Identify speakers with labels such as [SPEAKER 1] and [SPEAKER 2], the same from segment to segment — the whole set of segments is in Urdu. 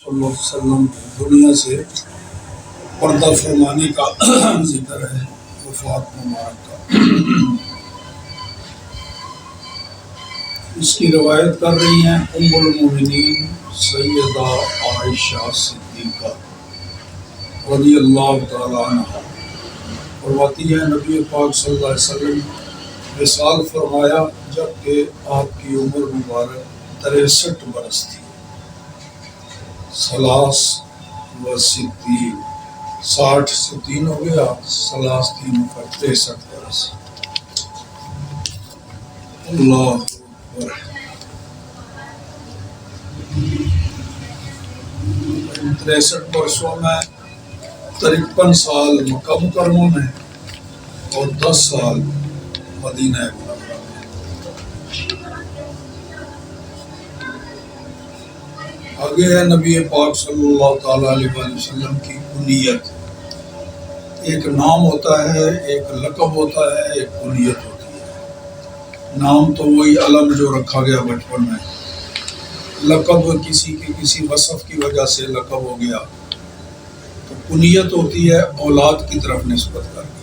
[SPEAKER 1] صلی اللہ علیہ وسلم دنیا سے پردہ فرمانے کا ذکر ہے، وفات مبارک کا۔ اس کی روایت کر رہی ہیں ام المومنین سیدہ عائشہ صدیقہ رضی اللہ تعالیٰ عنہ فرماتی ہیں نبی پاک صلی اللہ علیہ وسلم وصال فرمایا جبکہ آپ کی عمر مبارک 63 برس تھی۔ سلاس و ستین، 60 سے 3 ہو گیا، سلاس 3 پر 63 برس۔ اللہ اکبر۔ ان 63 برسوں میں 53 سال مکہ مکرمہ میں اور 10 سال مدینہ منورہ میں۔ آگے ہے نبی پاک صلی اللہ تعالیٰ علیہ وسلم کی کنیت۔ ایک نام ہوتا ہے، ایک لقب ہوتا ہے، ایک کنیت ہوتی ہے۔ نام تو وہی علم جو رکھا گیا بچپن میں، لقب کسی کے کسی وصف کی وجہ سے لقب ہو گیا، تو کنیت ہوتی ہے اولاد کی طرف نسبت کر کے،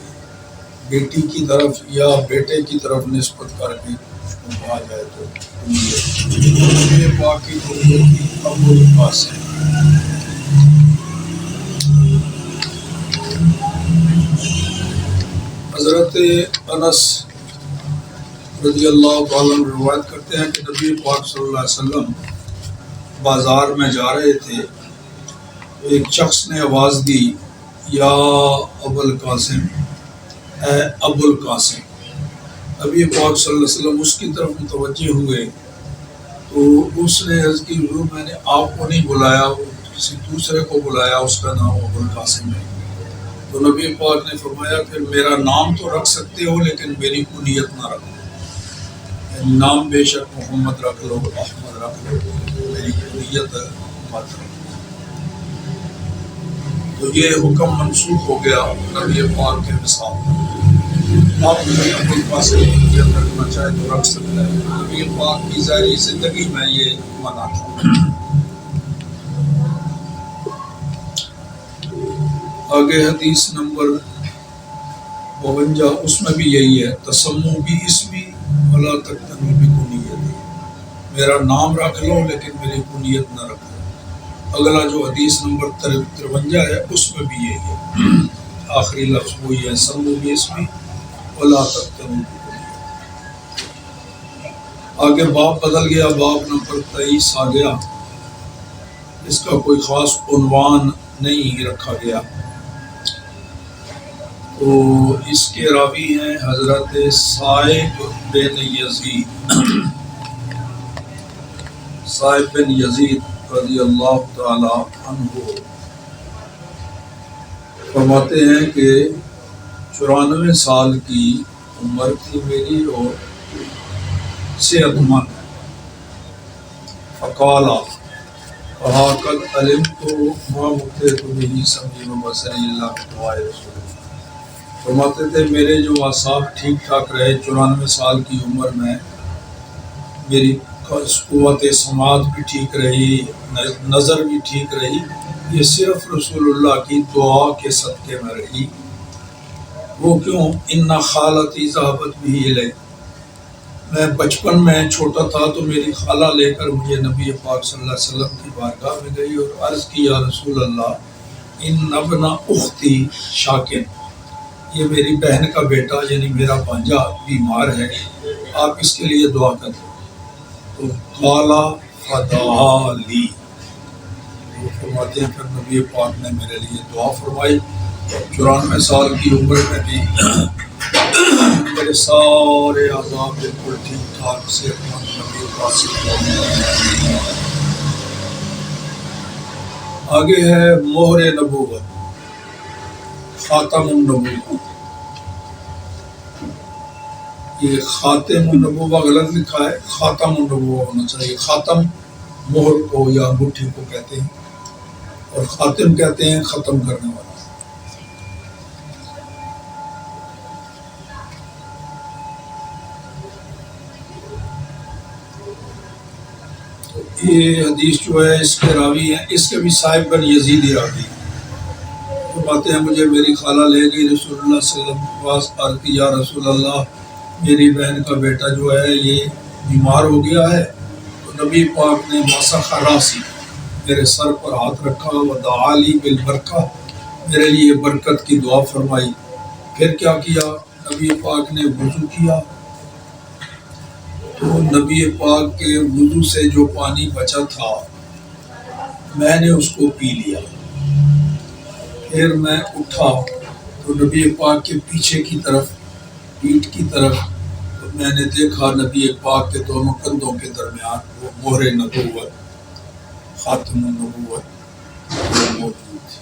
[SPEAKER 1] بیٹی کی طرف یا بیٹے کی طرف نسبت کر کے کہا جائے تو کنیت۔ نبی پاک کی کنیت تھی ابو القاسم۔ حضرت انس رضی اللہ تعالیٰ عنہ روایت کرتے ہیں کہ نبی پاک صلی اللہ علیہ وسلم بازار میں جا رہے تھے، ایک شخص نے آواز دی یا ابو القاسم، اے ابو القاسم۔ نبی پاک صلی اللہ علیہ وسلم اس کی طرف متوجہ ہوئے تو اس نے عرض کی حضور میں نے آپ کو نہیں بلایا، کسی دوسرے کو بلایا، اس کا نام ابو القاسم ہے۔ تو نبی پاک نے فرمایا پھر میرا نام تو رکھ سکتے ہو لیکن میری کنیت نہ رکھو، نام بے شک محمد رکھ لو، احمد رکھ لو، میری کنیت مت رکھو۔ تو یہ حکم منسوخ ہو گیا نبی پاک کے وصال۔ آپ ابو القاسم کنیت رکھنا چاہے تو رکھ سکتا ہے، نبی پاک کی ظاہری زندگی میں یہ منع تھا۔ آگے حدیث نمبر 52، اس میں بھی یہی ہے، تسمو بھی اسمی ولا تکتنوا بکنیتی، میرا نام رکھ لو لیکن میری کنیت نہ رکھو۔ اگلا جو حدیث نمبر 53 ہے اس میں بھی یہی ہے، آخری لفظ وہی ہے، سمو بھی اسمی ولا تکتنوا بکنیتی۔ آگے باب بدل گیا، باب نمبر 23 آ گیا، اس کا کوئی خاص عنوان نہیں رکھا گیا۔ تو اس کے راوی ہیں حضرت صائب بن یزید، صائب بن یزید رضی اللہ تعالی عنہ فرماتے ہیں کہ 94 سال کی عمر تھی میری اور صحت مند۔ فقالا کہا قد علمت ما مبتغیت به سمعی و بصری الا بدعاء رسول اللہ۔ فرماتے تھے میرے جو اعصاب ٹھیک ٹھاک رہے، 94 سال کی عمر میں میری قوت سماعت بھی ٹھیک رہی، نظر بھی ٹھیک رہی، یہ صرف رسول اللہ کی دعا کے صدقے میں رہی۔ وہ کیوں؟ ان خالتی ذهبت به الی، میں بچپن میں چھوٹا تھا تو میری خالہ لے کر مجھے نبی پاک صلی اللہ علیہ وسلم کی بارگاہ میں گئی اور عرض کی یا رسول اللہ ان ابن اختی شاکن، یہ میری بہن کا بیٹا یعنی میرا بھانجا بیمار ہے، آپ اس کے لیے دعا کر دو۔ تو قالا فدعا لی، وہ فرماتے ہیں پھر نبی پاک نے میرے لیے دعا فرمائی۔ 94 سال کی عمر میں بھی میرے سارے اعضاء بالکل ٹھیک ٹھاک صحت مند نبی پاک سے دعا۔ آگے ہے مہر نبوت، خاتم النبوت۔ یہ خاتم النبوہ غلط لکھا ہے، خاتم النبوہ ہونا چاہیے۔ خاتم مہر کو یا انگوٹھی کو کہتے ہیں اور خاتم کہتے ہیں ختم کرنے والا۔ تو یہ حدیث جو ہے اس کے راوی ہیں، اس کے بھی صاحب بن یزید راوی فرماتے ہیں مجھے میری خالہ لے گئی رسول اللہ صلی اللہ علیہ وسلم کے پاس، عرض کی یا رسول اللہ میری بہن کا بیٹا جو ہے یہ بیمار ہو گیا ہے۔ تو نبی پاک نے مسح راسی میرے سر پر ہاتھ رکھا، ودعا لی بالبرکہ میرے لیے برکت کی دعا فرمائی۔ پھر کیا کیا؟ نبی پاک نے وضو کیا، تو نبی پاک کے وضو سے جو پانی بچا تھا میں نے اس کو پی لیا۔ پھر میں اٹھا تو نبی پاک کے پیچھے کی طرف، پیٹھ کی طرف، تو میں نے دیکھا نبی پاک کے دونوں کندھوں کے درمیان وہ مہر نبوت، خاتم النبوت وہ موجود تھی۔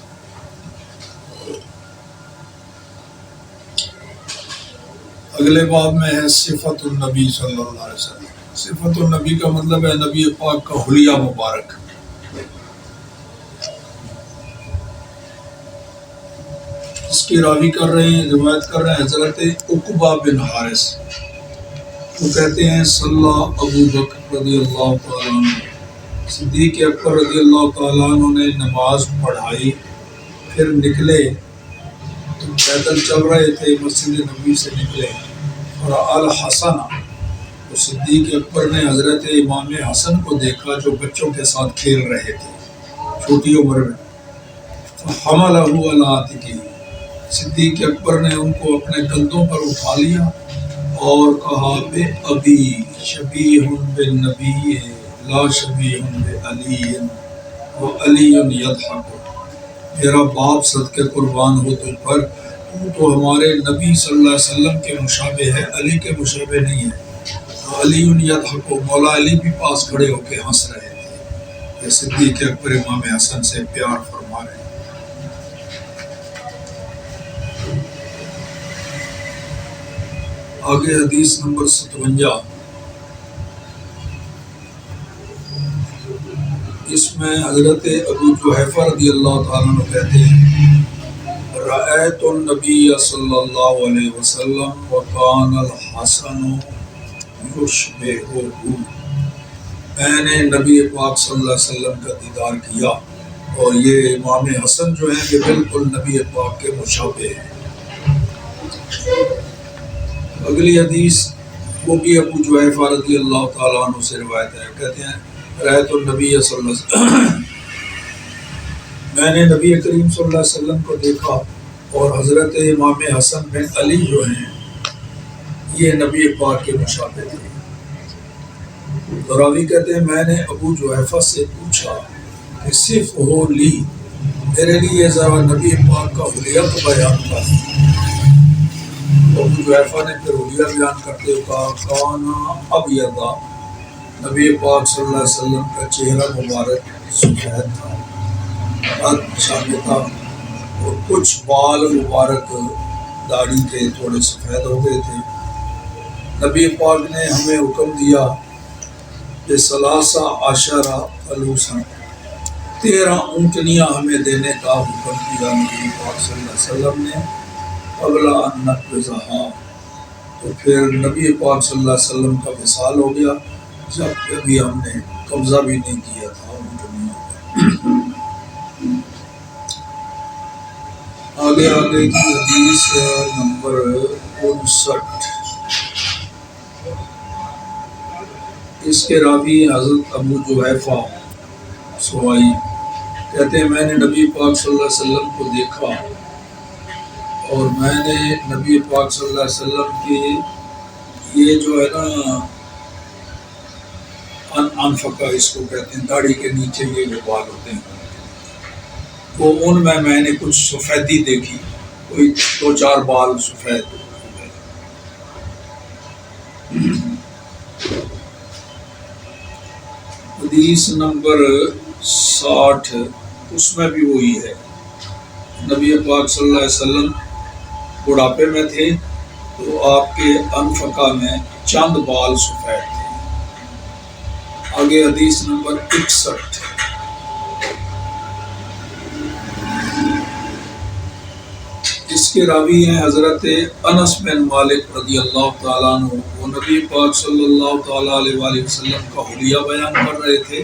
[SPEAKER 1] اگلے باب میں ہے صفت النبی صلی اللہ علیہ وسلم۔ صفت النبی کا مطلب ہے نبی پاک کا حلیہ مبارک۔ اس کی راوی کر رہے ہیں، روایت کر رہے ہیں حضرت عقبہ بن حارث، وہ کہتے ہیں صلی ابو بکر رضی اللہ تعالیٰ عنہ، صدیق اکبر رضی اللہ تعالیٰ عنہ نے نماز پڑھائی، پھر نکلے تو پیدل چل رہے تھے، مسجد نبوی سے نکلے اور الحسن، تو صدیق اکبر نے حضرت امام حسن کو دیکھا جو بچوں کے ساتھ کھیل رہے تھے چھوٹی عمر میں، حملہ علی عاتقہ، صدیق اکبر نے ان کو اپنے کندھوں پر اٹھا لیا اور کہا بے ابی شبیہ بالنبی لا شبیہ بعلی وعلی یضحک، میرا باپ صدقے قربان ہو تجھ پر، تو ہمارے نبی صلی اللہ علیہ وسلم کے مشابہ ہے، علی کے مشابہ نہیں ہے۔ علی یضحک، مولا علی بھی پاس کھڑے ہو کے ہنس رہے تھے۔ یہ صدیق اکبر امام حسن سے پیار فرما رہے ہیں۔ آگے حدیث نمبر 57، اس میں حضرت ابو جحیفہ رضی اللہ تعالیٰ عنہ کہتے ہیں رأیت النبی صلی اللہ علیہ وسلم وکان الحسن یشبہہ، میں نے نبی پاک صلی اللہ علیہ وسلم کا دیدار کیا اور یہ امام حسن جو ہیں یہ بالکل نبی پاک کے مشابہ ہیں۔ اگلی حدیث وہ بھی ابو جحیفہ رضی اللہ تعالیٰ عنہ سے روایت ہے، کہتے ہیں رأیت النبی صلی اللہ علیہ وسلم، میں نے نبی کریم صلی اللہ علیہ وسلم کو دیکھا اور حضرت امام حسن بن علی جو ہیں یہ نبی پاک کے مشابہ تھے۔ راوی کہتے ہیں میں نے ابو جحیفہ سے پوچھا کہ صف ہو لی، میرے لیے ذرا نبی پاک کا حلیہ تو بیان کر۔ ابو جحیفہ نے پھر حلیہ بیان کرتے ہوئے کہا کانا ابیضا، نبی پاک صلی اللہ علیہ وسلم کا چہرہ مبارک سفید تھا، اچھا تھا، اور کچھ بال مبارک داڑھی کے تھوڑے سفید ہو گئے تھے۔ نبی پاک نے ہمیں حکم دیا کہ ثلاثہ عشرہ فلوسا، 13 اونٹنیاں ہمیں دینے کا حکم دیا نبی پاک صلی اللہ علیہ وسلم نے قبل ان نقبضہا، تو پھر نبی پاک صلی اللہ علیہ وسلم کا وصال ہو گیا جب ابھی ہم نے قبضہ بھی نہیں کیا تھا اونٹنیوں پر۔ آگے کی حدیث نمبر 59، اس کے راوی حضرت ابو جحیفہ سوائی کہتے ہیں میں نے نبی پاک صلی اللہ علیہ وسلم کو دیکھا اور میں نے نبی پاک صلی اللہ علیہ وسلم کی یہ جو ہے نا انفقہ اس کو کہتے ہیں، داڑھی کے نیچے یہ جو بال ہوتے ہیں وہ ان میں نے کچھ سفیدی دیکھی، کوئی 2-4 بال سفید ہو گئے۔ حدیث نمبر 60، اس میں بھی وہی ہے، نبی پاک صلی اللہ علیہ وسلم بڑھاپے میں تھے تو آپ کے انفقہ میں چند بال سفید تھے۔ آگے حدیث نمبر 61، اس اس کے راوی ہیں حضرت انس بن مالک رضی اللہ تعالیٰ عنہ. وہ نبی پاک صلی اللہ تعالیٰ علیہ وآلہ وسلم کا حلیہ بیان کر رہے تھے.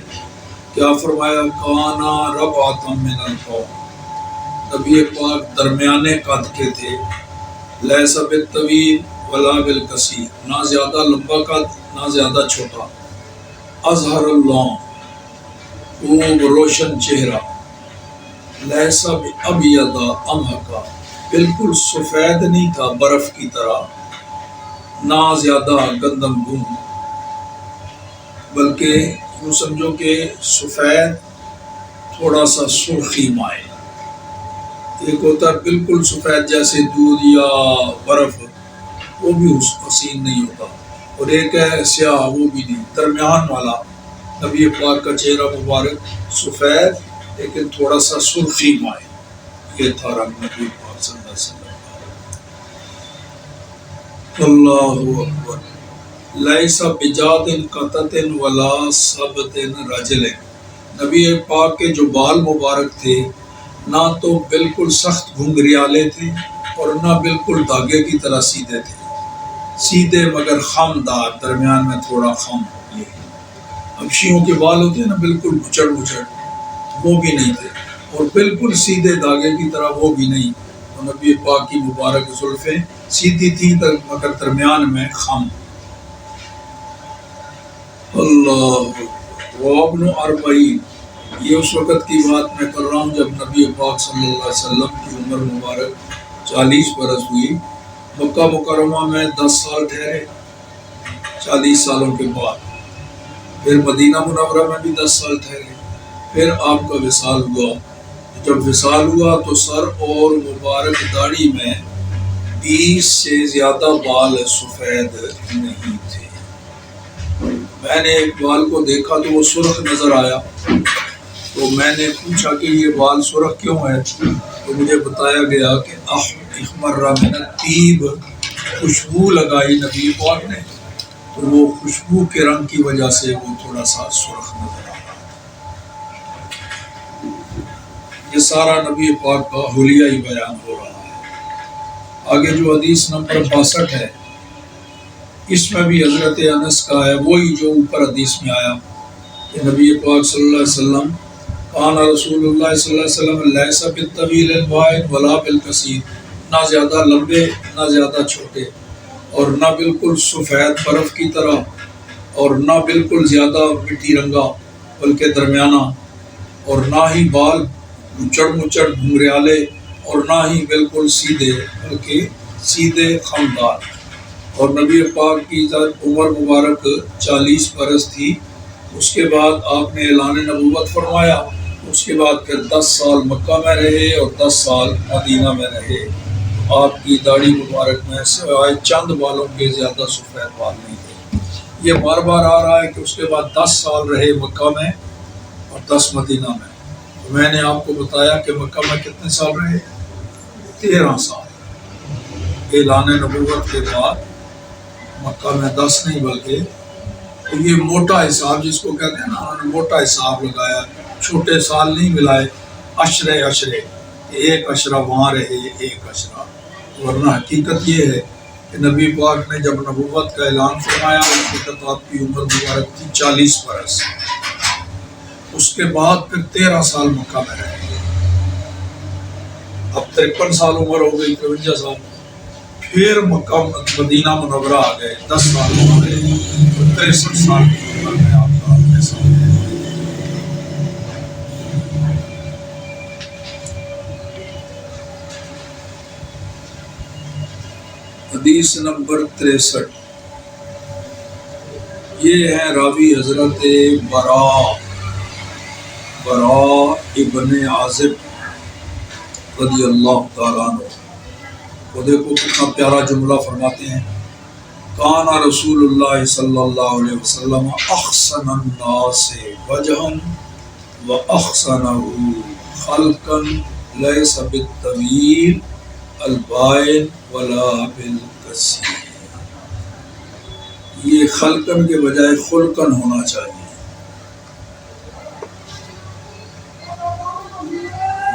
[SPEAKER 1] کیا فرمایا؟ کانا ربعۃ من القوم، نبی پاک درمیانے قد کے تھے. لیس بالطویل ولا بالقصیر، نہ زیادہ لمبا قد نہ زیادہ چھوٹا. اظہر اللون، خوب روشن چہرہ. لیس ابیض امحقا، بالکل سفید نہیں تھا برف کی طرح، نہ زیادہ گندم گون، بلکہ یوں سمجھو کہ سفید تھوڑا سا سرخی مائل. ایک ہوتا ہے بالکل سفید جیسے دودھ یا برف، وہ بھی حسین نہیں ہوتا، اور ایک ہے سیاہ، وہ بھی نہیں، درمیان والا. نبی پاک کا چہرہ مبارک سفید لیکن تھوڑا سا سرخی مائل، یہ تھا رنگ نبی پاک صلی اللہ علیہ وسلم. اللہ اکبر. لیس بجاد قطط ولا سبط رجل، نبی پاک کے جو بال مبارک تھے نہ تو بالکل سخت گھنگریالے تھے اور نہ بالکل دھاگے کی طرح سیدھے تھے، سیدھے مگر خم دار، درمیان میں تھوڑا خم. حبشیوں کے بال ہوتے ہیں نا بالکل بچڑ بچڑ، وہ بھی نہیں تھے، اور بالکل سیدھے دھاگے کی طرح وہ بھی نہیں. تو نبی پاک کی مبارک زلفیں سیدھی تھی مگر درمیان میں خم. اللہ. وابن اربعین، یہ اس وقت کی بات میں کر رہا ہوں جب نبی پاک صلی اللہ علیہ وسلم کی عمر مبارک 40 برس ہوئی. مکہ مکرمہ میں 10 سال ٹھہرے 40 سالوں کے بعد. پھر مدینہ منورہ میں بھی 10 سال ٹھہرے. پھر آپ کا وصال ہوا. جب وصال ہوا تو سر اور مبارک داڑھی میں 20 سے زیادہ بال سفید نہیں تھے. میں نے ایک بال کو دیکھا تو وہ سرخ نظر آیا، تو میں نے پوچھا کہ یہ بال سرخ کیوں ہے؟ تو مجھے بتایا گیا کہ احمر من الطیب، خوشبو لگائی نبی پاک نے، تو وہ خوشبو کے رنگ کی وجہ سے وہ تھوڑا سا سرخ نظر آ رہا. یہ سارا نبی پاک کا حلیہ ہی بیان ہو رہا ہے. آگے جو حدیث نمبر 62 ہے، اس میں بھی حضرت انس کا ہے، وہی جو اوپر حدیث میں آیا کہ نبی پاک صلی اللہ علیہ وسلم کان رسول اللہ صلی اللہ علیہ وسلم لیس بالطویل البائن ولا بالقصیر، نہ زیادہ لمبے نہ زیادہ چھوٹے، اور نہ بالکل سفید برف کی طرح اور نہ بالکل زیادہ مٹی رنگا بلکہ درمیانہ، اور نہ ہی بال مچڑ مچڑ گھنگریالے اور نہ ہی بالکل سیدھے بلکہ سیدھے خمدار. اور نبی پاک کی عمر مبارک 40 برس تھی. اس کے بعد آپ نے اعلان نبوت فرمایا. اس کے بعد پھر 10 سال مکہ میں رہے اور 10 سال مدینہ میں رہے. آپ کی داڑھی مبارک میں سوائے چند بالوں کے زیادہ سفید بال نہیں تھے. یہ بار بار آ رہا ہے کہ اس کے بعد 10 سال رہے مکہ میں اور 10 مدینہ میں. تو میں نے آپ کو بتایا کہ مکہ میں کتنے سال رہے؟ 13 سال. اعلان نبوت کے بعد مکہ میں 10 نہیں بلکہ یہ موٹا حساب جس کو کہتے ہیں نا، انہوں نے موٹا حساب لگایا، چھوٹے سال نہیں ملائے، عشرے عشرے، ایک عشرہ وہاں رہے ایک عشرہ. ورنہ حقیقت یہ ہے کہ نبی پاک نے جب نبوت کا اعلان فرمایا اس وقت آپ کی عمر مبارک تھی 40 برس. اس کے بعد پھر 13 سال مکہ میں رہے. اب 53 سال عمر ہو گئی، 53 سال. پھر مکہ مدینہ منورہ آ گئے، 10 سال ہو گئے، 63 سال کی عمر میں آپ کا وصال ہے. حدیث نمبر 63، یہ ہے راوی حضرت براء ابن عازب رضی اللہ تعالیٰ عنہ. وہ دیکھو کتنا پیارا جملہ فرماتے ہیں، کان رسول اللہ صلی اللہ علیہ وسلم احسن الناس وجہا واحسنہ خلقا لیس بالطویل البائن ولا بالقصیر. یہ خلقن کے بجائے خلقن ہونا چاہیے.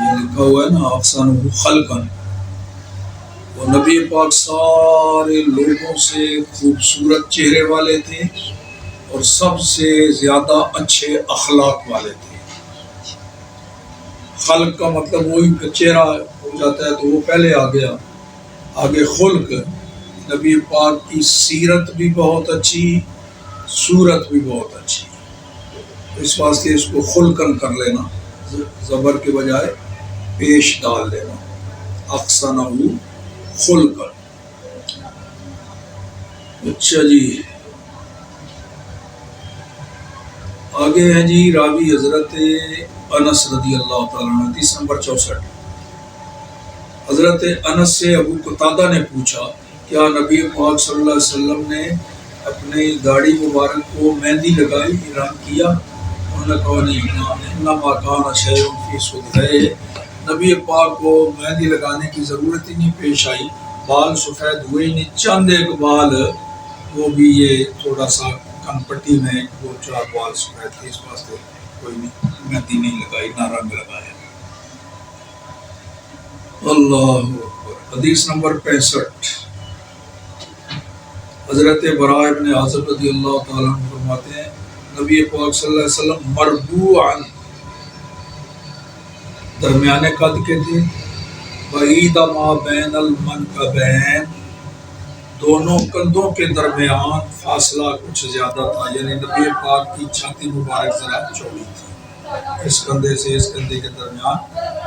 [SPEAKER 1] یہ لکھا ہوا ہے نا احسنہ خلقا، نبی پاک سارے لوگوں سے خوبصورت چہرے والے تھے اور سب سے زیادہ اچھے اخلاق والے تھے۔ خلق کا مطلب وہی پھر چہرہ ہو جاتا ہے تو وہ پہلے آ گیا، آگے خلق۔ نبی پاک کی سیرت بھی بہت اچھی، صورت بھی بہت اچھی، اس واسطے اس کو خلقن کر لینا، زبر کے بجائے پیش ڈال لینا، احسنہ خلقن۔ اچھا جی، آگے ہیں جی راوی حضرت انس رضی اللہ تعالیٰ عنہ، حدیث نمبر 64۔ حضرت انس سے ابو قتادہ نے پوچھا، کیا نبی پاک صلی اللہ علیہ وسلم نے اپنی داڑھی مبارک کو مہندی لگائی، رنگ کیا؟ انہوں نے کہا نہیں، انما کان شیء فی صدرہ، نبی پاک کو مہندی لگانے کی ضرورت ہی نہیں پیش آئی، بال سفید ہوئے ہی نہیں، چند ایک بال وہ بھی یہ تھوڑا سا کن پٹی میں دو چار بال سفید تھے، اس واسطے کوئی مہندی نہیں لگائی، نہ رنگ لگایا۔ اللہ اکبر۔ حدیث نمبر 65۔ حضرت براء ابن عازب رضی اللہ تعالیٰ عنہ فرماتے ہیں، نبی پاک صلی اللہ علیہ وسلم مربوعاً، درمیانے قد کے تھے، بعید ما بین المنکبین، دونوں کندھوں کے درمیان فاصلہ کچھ زیادہ تھا، یعنی نبی پاک کی چھاتی مبارک ذرا چوڑی تھی، اس کندھے سے اس کندھے کے درمیان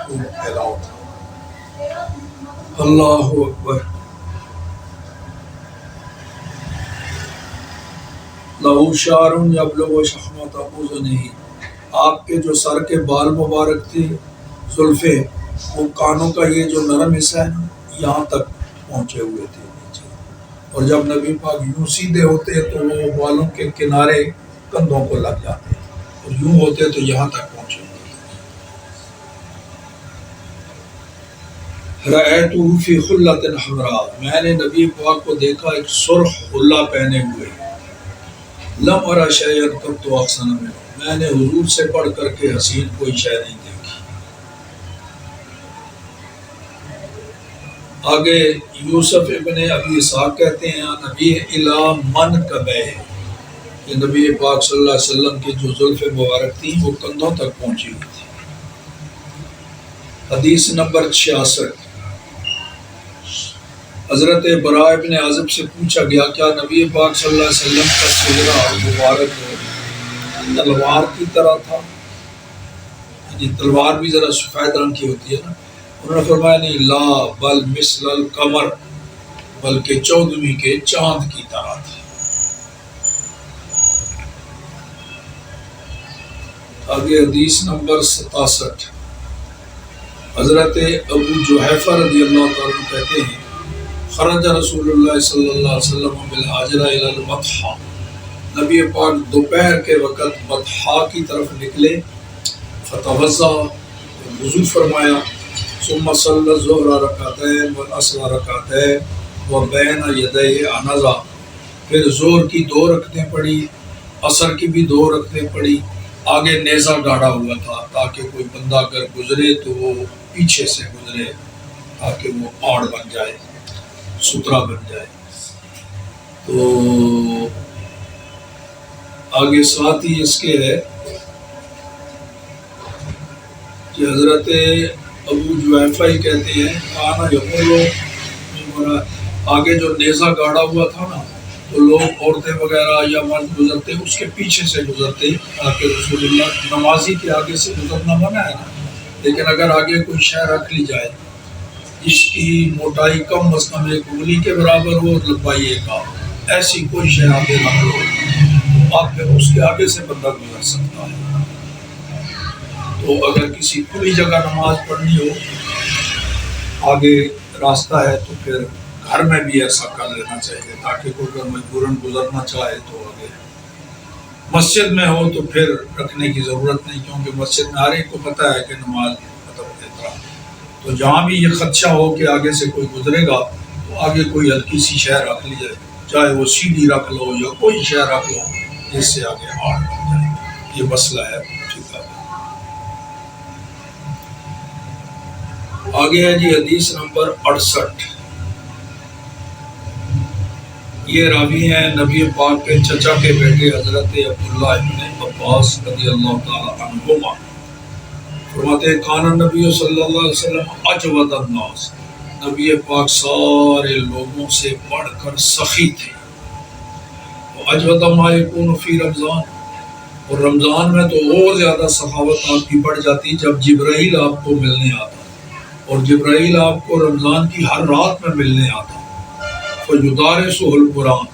[SPEAKER 1] خوب پھیلاؤ تھا۔ اللہ اکبر۔ لہو شعر یبلغ شحمۃ اذنہ، آپ کے جو سر کے بال مبارک تھے، زلفیں، وہ کانوں کا یہ جو نرم حصہ ہے نا، یہاں تک پہنچے ہوئے تھے نیچے، اور جب نبی پاک یوں سیدھے ہوتے تو وہ بالوں کے کنارے کندھوں کو لگ جاتے، اور یوں ہوتے تو یہاں تک پہنچے ہوئے تھے۔ رأیتہ فی خلۃ حمراء، میں نے نبی پاک کو دیکھا ایک سرخ خلہ پہنے ہوئے، لم ارى شيئا قط احسن منه، میں نے حضور سے پڑھ کر کے حسین کوئی شے نہیں دیکھی۔ آگے یوسف ابن ابی اسحاق کہتے ہیں، نبی الی منکبہ، کہ نبی پاک صلی اللہ علیہ وسلم کی جو زلف مبارک تھی وہ کندھوں تک پہنچی ہوئی تھی۔ حدیث نمبر 66۔ حضرت براء ابن عازب سے پوچھا گیا، کیا نبی پاک صلی اللہ علیہ وسلم کا چہرہ مبارک تلوار کی طرح تھا؟ جی، تلوار بھی ذرا سفید رنگ کی ہوتی ہے نا۔ انہوں نے فرمایا نہیں، لا بل مثل القمر، بلکہ 14ویں کے چاند کی طرح تھا۔ آگے حدیث نمبر 67۔ حضرت ابو جحیفہ رضی اللہ تعالیٰ عنہ کہتے ہیں، خرج رسول اللہ صلی اللہ علیہ وسلم بالحاجرہ الی البطحاء، نبی پاک دوپہر کے وقت بطحاء کی طرف نکلے، فتوضا، وضو فرمایا، ثم صلی الظہر رکعتین والعصر رکعتین وبین یدیہ عنزہ، پھر ظہر کی 2 رکعتیں پڑھی، عصر کی بھی 2 رکعتیں پڑھی، آگے نیزہ گاڑا ہوا تھا تاکہ کوئی بندہ اگر گزرے تو وہ پیچھے سے گزرے، تاکہ وہ پہاڑ بن جائے، سترا بن جائے۔ تو آگے ساتھ ہی اس کے ہے کہ حضرت ابو جحیفہ ہی کہتے ہیں، کانا یقولو، آگے جو نیزہ گاڑا ہوا تھا نا، تو لوگ عورتیں وغیرہ یا مرد گزرتے اس کے پیچھے سے گزرتے، تاکہ رسول اللہ، نمازی کے آگے سے گزرنا منع ہے نا، لیکن اگر آگے کوئی شے رکھ لی جائے جس کی موٹائی کم از کم 1 انگلی کے برابر ہو اور لمبائی 1 ہاتھ، ایسی کوئی شے آگے رکھ لو، آپ پھر اس کے آگے سے بندہ گزر سکتا ہے۔ تو اگر کسی کھلی جگہ نماز پڑھنی ہو، آگے راستہ ہے، تو پھر گھر میں بھی ایسا کر لینا چاہیے، تاکہ کوئی اگر مجبوراً گزرنا چاہے تو آگے۔ مسجد میں ہو تو پھر رکھنے کی ضرورت نہیں، کیونکہ مسجد میں ہر ایک کو پتہ ہے کہ نماز ختم دیتا ہے۔ تو جہاں بھی یہ خدشہ ہو کہ آگے سے کوئی گزرے گا، تو آگے کوئی ہلکی سی شے رکھ لی جائے، چاہے وہ سیڑھی رکھ لو یا کوئی شے رکھ لو، جس سے آگے آڑ بن جائے۔ یہ مسئلہ ہے، ٹھیک ہے۔ آگے ہے جی حدیث نمبر 68۔ یہ راوی ہیں نبی پاک کے چچا کے بیٹے حضرت عبداللہ ابن عباس رضی اللہ تعالی عنہما، فرماتے ہیں کان نبی صلی اللہ علیہ وسلم اجود الناس، نبی پاک سارے لوگوں سے بڑھ کر سخی تھے. اجود ما یکون فی رمضان، اور رمضان میں تو اور زیادہ سخاوت آپ کی بڑھ جاتی جب جبرائیل آپ کو ملنے آتا، اور جبرائیل آپ کو رمضان کی ہر رات میں ملنے آتا. فیدارسہ القرآن،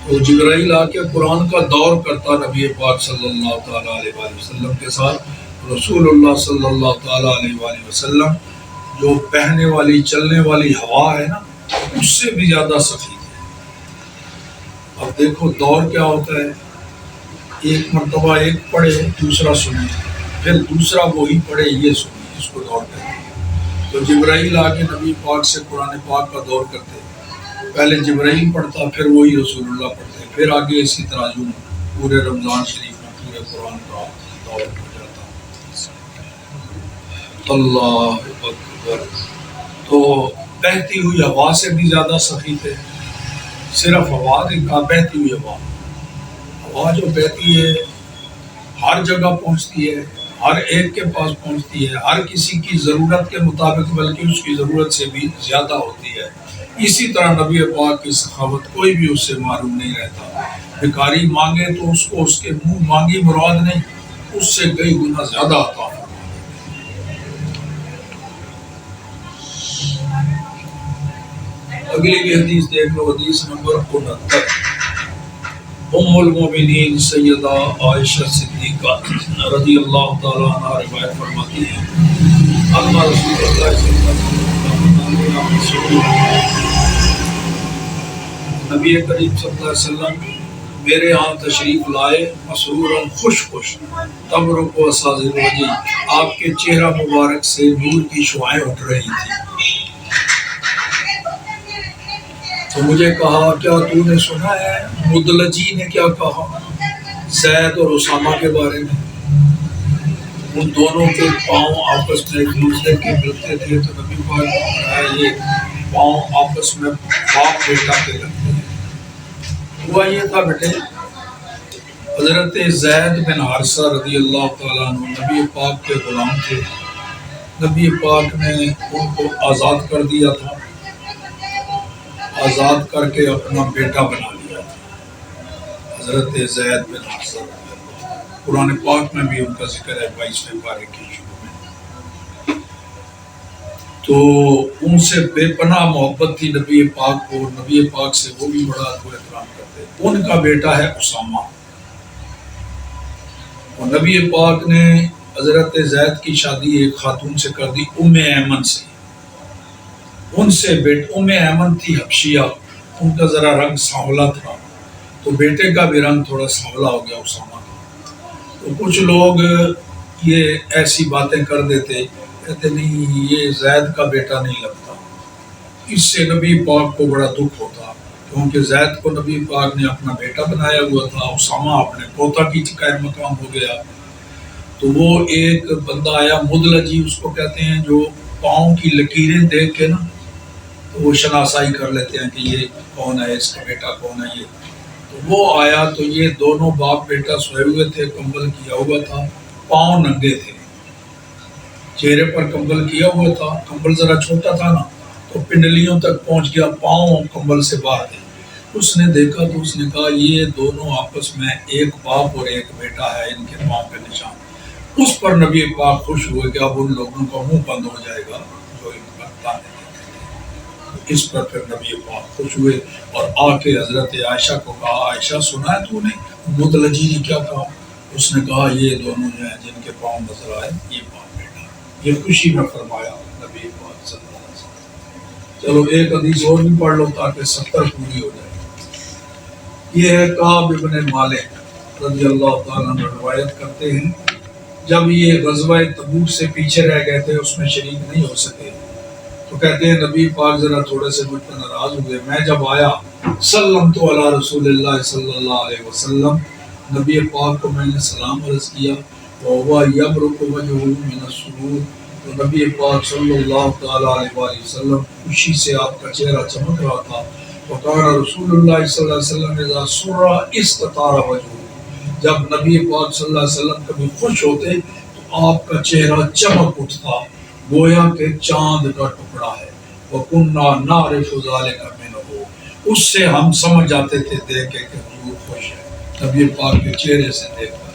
[SPEAKER 1] تو جبرائیل آ کے قرآن کا دور کرتا نبی پاک صلی اللہ تعالیٰ علیہ وآلہ وسلم کے ساتھ. رسول اللہ صلی اللہ تعالیٰ علیہ وآلہ وسلم جو بہنے والی چلنے والی ہوا ہے نا، اس سے بھی زیادہ سخی تھے. اب دیکھو دور کیا ہوتا ہے، ایک مرتبہ ایک پڑھے دوسرا سنے، پھر دوسرا وہی پڑھے یہ سنے، اس کو دور کہتے ہیں. تو جبرائیل آ کے نبی پاک سے قرآن پاک کا دور کرتے، پہلے جبرائیل پڑھتا پھر وہی رسول اللہ پڑھتے، پھر آگے اسی طرح یوں پورے رمضان شریف میں پورے قرآن کا دور ہو جاتا. اللہ اکبر. تو بہتی ہوئی ہوا سے بھی زیادہ سخی تھے. صرف ہوا دیکھا، بہتی ہوئی ہوا، ہوا جو بہتی ہے ہر جگہ پہنچتی ہے، ہر ایک کے پاس پہنچتی ہے، ہر کسی کی ضرورت کے مطابق، بلکہ اس کی ضرورت سے بھی زیادہ ہوتی ہے. اسی طرح نبی پاک کی سخاوت کوئی بھی اس سے معروم نہیں رہتا. بھکاری مانگے تو اس کو اس کے منہ مانگی مراد نہیں، اس سے کئی گنا زیادہ عطا. اگلی بھی حدیث دیکھ لو، حدیث نمبر 69. ام المومنین سیدہ عائشہ صدیقہ رضی اللہ تعالیٰ عنہ روایت فرماتی ہیں ان رسول اللہ صلی اللہ علیہ وسلم، نبی کریم صلی اللہ علیہ وسلم میرے ہاں تشریف لائے، مسرورا خوش خوش، تبرق و اساذر وجہ، آپ کے چہرہ مبارک سے نور کی شعائیں اٹھ رہی تھیں. تو مجھے کہا کیا تو نے سنا ہے مدلجی نے کیا کہا زید اور اسامہ کے بارے میں؟ ان دونوں کے پاؤں آپس میں ایک دوسرے کے ملتے تھے، تو نبی پاک نے فرمایا یہ پاؤں آپس میں باپ بیٹا کے لگتے ہیں. ہوا یہ تھا بیٹے، حضرت زید بن حارثہ رضی اللہ تعالیٰ عنہ نبی پاک کے غلام تھے. نبی پاک نے ان کو آزاد کر دیا تھا، آزاد کر کے اپنا بیٹا بنا لیا تھا حضرت زید بن حارثہ. قرآن پاک میں بھی ان کا ذکر ہے 22ویں پارے کے شروع میں. تو ان سے بے پناہ محبت تھی نبی پاک کو، نبی پاک سے وہ بھی بڑا ادب و احترام کرتے. ان کا بیٹا ہے اسامہ، اور نبی پاک نے حضرت زید کی شادی ایک خاتون سے کر دی، ام ایمن سے. ان سے ام ایمن تھی حبشیہ، ان کا ذرا رنگ سانولا تھا، تو بیٹے کا بھی رنگ تھوڑا سانولا ہو گیا اسامہ کا. تو کچھ لوگ یہ ایسی باتیں کر دیتے، کہتے نہیں یہ زید کا بیٹا نہیں لگتا. اس سے نبی پاک کو بڑا دکھ ہوتا، کیونکہ زید کو نبی پاک نے اپنا بیٹا بنایا ہوا تھا، اسامہ اپنے پوتا کی قائم مقام ہو گیا. تو وہ ایک بندہ آیا مدلجی اس کو کہتے ہیں، جو پاؤں کی لکیریں دیکھ کے نا تو وہ شناسائی کر لیتے ہیں کہ یہ کون ہے، اس کا بیٹا کون ہے. یہ تو وہ آیا، تو یہ دونوں باپ بیٹا سوئے ہوئے تھے، کمبل کیا ہوا تھا، پاؤں ننگے تھے، چہرے پر کمبل کیا ہوا تھا، کمبل ذرا چھوٹا تھا نا تو پنڈلیوں تک پہنچ گیا، پاؤں کمبل سے باہر تھے. اس نے دیکھا تو اس نے کہا یہ دونوں آپس میں ایک باپ اور ایک بیٹا ہے، ان کے پاؤں کے نشان. اس پر نبی پاک خوش ہوئے کہ اب ان لوگوں کا منہ بند ہو جائے گا جو ان پر تانے. اس پر پھر نبی پاک خوش ہوئے اور آ کے حضرت عائشہ کو کہا عائشہ سنا ہے تو نے مدلجی نے کیا کہا؟ اس نے کہا یہ دونوں جو ہیں جن کے پاؤں نظر آئے یہ باپ بیٹا. یہ خوشی میں فرمایا نبی پاک صلی اللہ علیہ وسلم. چلو ایک حدیث اور بھی پڑھ لو تاکہ 70 پوری ہو جائے. یہ ہے کعب ابن مالک رضی اللہ تعالیٰ عنہ روایت کرتے ہیں جب یہ غزوہ تبوک سے پیچھے رہ گئے تھے، اس میں شریک نہیں ہو سکے، تو کہتے ہیں نبی پاک ذرا تھوڑے سے مجھ پر ناراض ہوئے. میں جب آیا سلمت علی رسول اللہ صلی اللہ علیہ وسلم، نبی پاک کو میں نے سلام عرض کیا، وَهُوَ يَبْرُقُ وَجْهُهُ مِنَ السُّرُورِ، تو نبی پاک صلی اللہ تعالیٰ علیہ وسلم خوشی سے آپ کا چہرہ چمک رہا تھا. وقال رسول اللہ صلی اللہ علیہ وسلم اذا سر استطار وجهه، جب نبی پاک صلی اللہ علیہ وسلم کبھی خوش ہوتے تو آپ کا چہرہ چمک اٹھتا گویا کہ چاند کا ٹکڑا ہے۔ وَكُنَّا نَعْرِفُ ذَلِكَ مِنْهُ، اس سے ہم سمجھ جاتے تھے دیکھ کے کہ حضور خوش ہے، نبی پاک کے چہرے سے دیکھتا